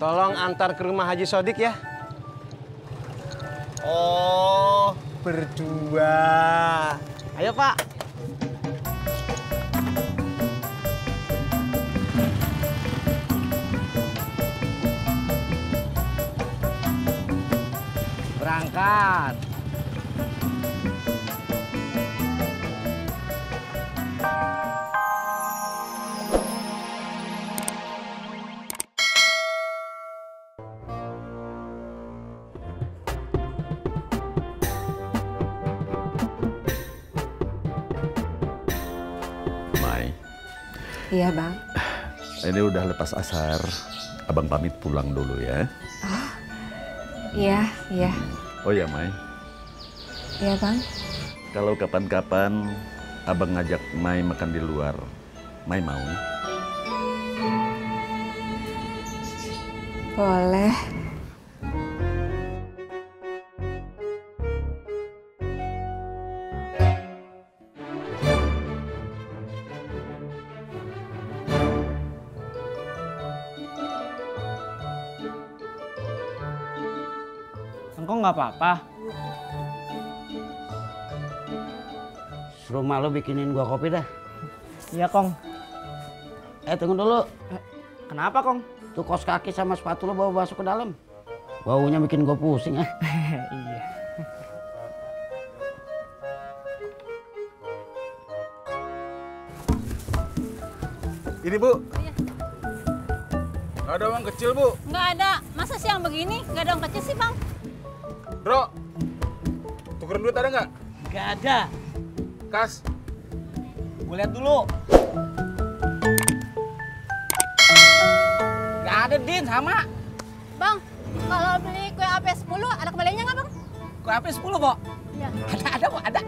Tolong antar ke rumah Haji Sodik ya. Oh, berdua. Ayo Pak. Berangkat. Iya bang. Ini udah lepas asar, abang pamit pulang dulu ya. Oh, iya, iya. Oh ya Mai. Iya bang. Kalau kapan-kapan abang ngajak Mai makan di luar, Mai mau? Boleh. Engkau nggak apa-apa. Suruh malu bikinin gua kopi dah. Iya Kong. Tunggu dulu. Kenapa Kong? Tuh kos kaki sama sepatu lo bawa masuk ke dalam. Baunya bikin gua pusing ya. Iya. Ini Bu. Iya. Nggak ada uang kecil Bu. Nggak ada. Masa siang begini nggak ada uang kecil sih bang? Bro, tukeran duit ada nggak? Nggak ada. Kas. Gue lihat dulu. Nggak ada Din, sama. Bang, kalau beli kue AP 10 ada kembaliannya nggak bang? Kue HP 10, Bo. Iya. Ada, Bo, ada.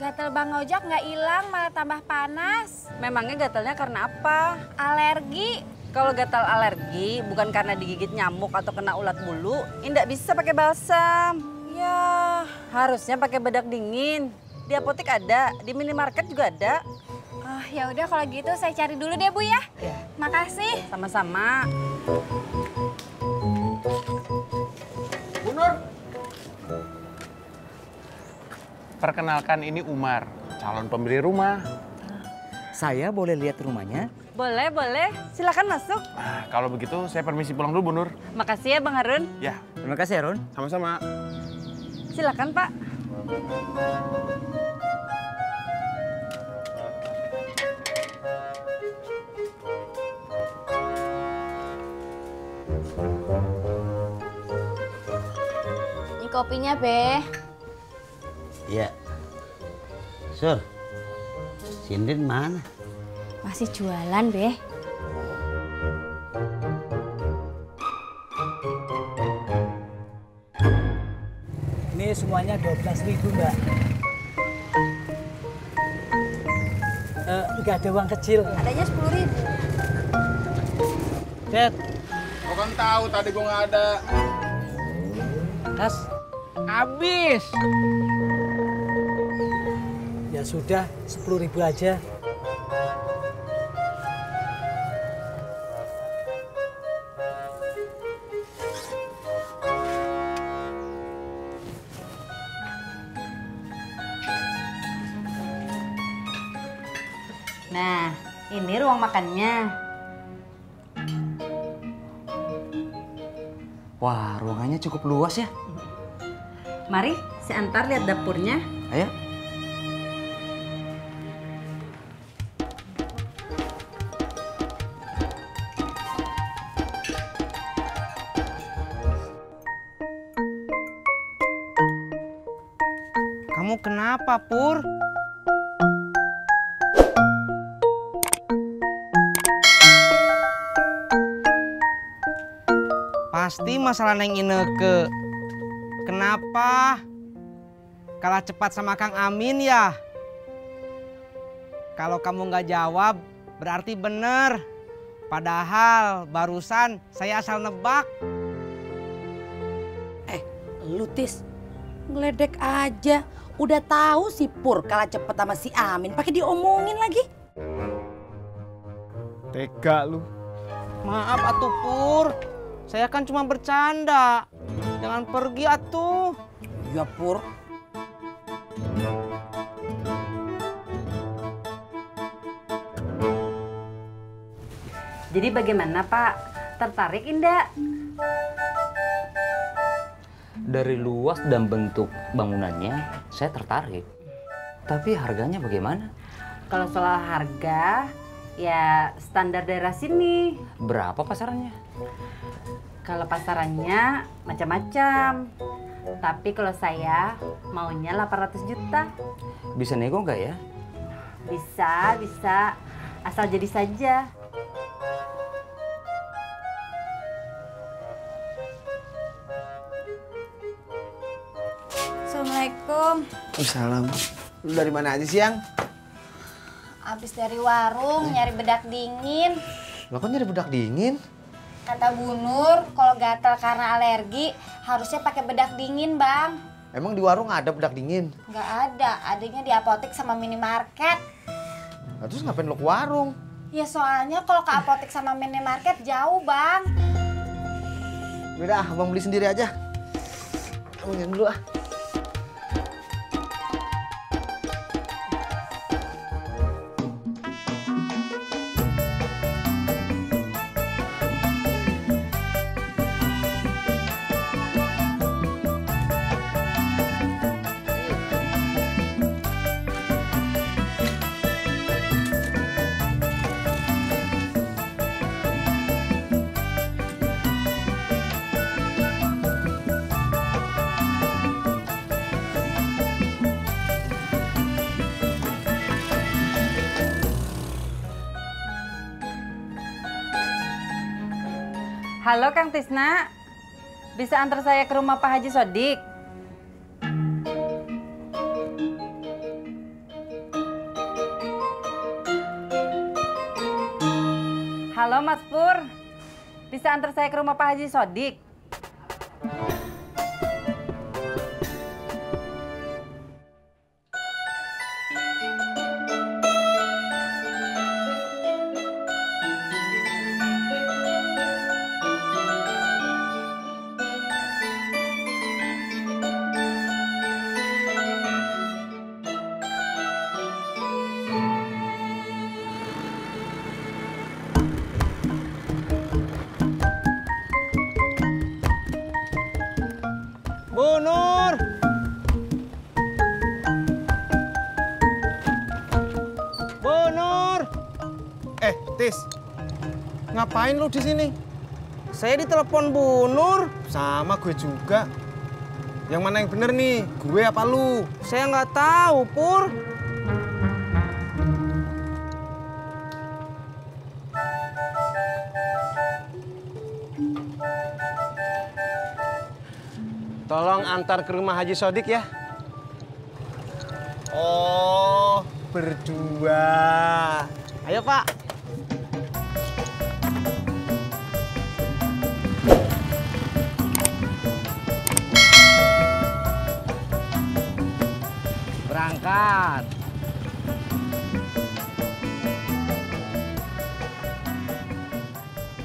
Gatel Bang Ojak nggak hilang, malah tambah panas. Memangnya gatelnya karena apa? Alergi. Kalau gatal alergi bukan karena digigit nyamuk atau kena ulat bulu, nggak bisa pakai balsam. Ya, harusnya pakai bedak dingin. Di apotek ada, di minimarket juga ada. Oh, ya udah kalau gitu saya cari dulu deh Bu ya. Ya. Makasih. Sama-sama. Bu Nur. Perkenalkan ini Umar, calon pembeli rumah. Saya boleh lihat rumahnya? Boleh, boleh. Silakan masuk. Nah, kalau begitu saya permisi pulang dulu Bu Nur. Makasih ya Bang Harun. Ya, Terima kasih Harun. sama-sama. Silakan Pak. Ini kopinya Be. Iya. Sur, Sindin mana? Masih jualan Be. Ini semuanya 12.000 Mbak. Nggak ada uang kecil. Adanya 10.000. Dad, Kau kan tahu tadi gua nggak ada. kas. Habis. Ya sudah, 10.000 aja. Nah, ini ruang makannya. Wah, ruangannya cukup luas ya. Mari, saya antar lihat dapurnya. Ayo. Kamu kenapa, Pur? Pasti masalah Neng Ineke. Kenapa? Kalah cepat sama Kang Amin ya? Kalau kamu nggak jawab, berarti bener. Padahal barusan saya asal nebak. Lu Tis, ngeledek aja. Udah tahu si Pur kalah cepet sama si Amin, pakai diomongin lagi. Tega lu. Maaf atuh Pur, saya kan cuma bercanda. Jangan pergi atuh. Ya Pur. Jadi bagaimana Pak? Tertarik indah? Dari luas dan bentuk bangunannya, saya tertarik. Tapi harganya bagaimana? Kalau soal harga, ya standar daerah sini. Berapa pasarannya? Kalau pasarannya macam-macam. Tapi kalau saya maunya 800 juta. Bisa nego nggak ya? Bisa, bisa. Asal jadi saja. Assalamualaikum. Salam. Lu dari mana aja siang? Abis dari warung nyari bedak dingin. Lo kok nyari bedak dingin? Kata Bu Nur, kalau gatal karena alergi harusnya pakai bedak dingin, Bang. Emang di warung ada bedak dingin? Nggak ada, adanya di apotek sama minimarket. Nah, terus ngapain lo ke warung? Ya soalnya kalau ke apotek sama minimarket jauh, Bang. Udah, abang beli sendiri aja. Abang yang dulu ah. Halo Kang Tisna, bisa antar saya ke rumah Pak Haji Sodik? Halo Mas Pur, bisa antar saya ke rumah Pak Haji Sodik? Bu Nur. Bu Nur. Tis. Ngapain lu di sini? Saya ditelepon Bu Nur. Sama gue juga. Yang mana yang bener nih? Gue apa lu? Saya nggak tahu, Pur. Tolong antar ke rumah Haji Sodik ya. Oh, berdua. Ayo, Pak. Berangkat.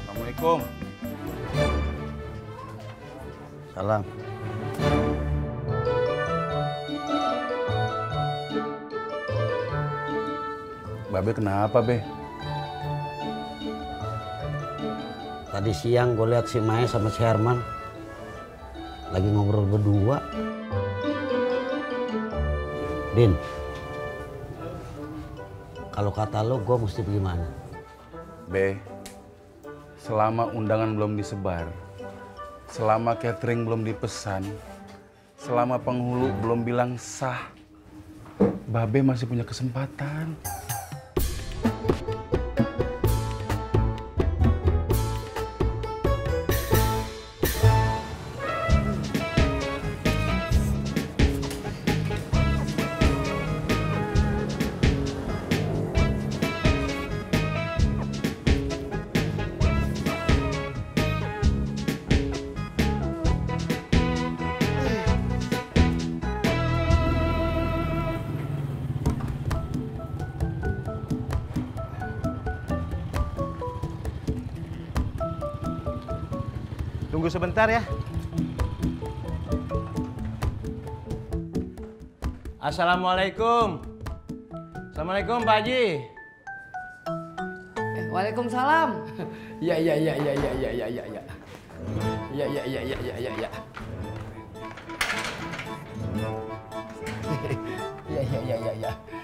Assalamualaikum. Salam. Babe kenapa, Be? Tadi siang gue lihat si Maya sama si Herman lagi ngobrol berdua. Din, kalau kata lo gue mesti bagaimana? Be, selama undangan belum disebar, selama catering belum dipesan, selama penghulu belum bilang sah, Babe masih punya kesempatan. Tunggu sebentar ya. Assalamualaikum. Assalamualaikum Pak Haji. Waalaikumsalam. Ya. Ya. Ya. Ya.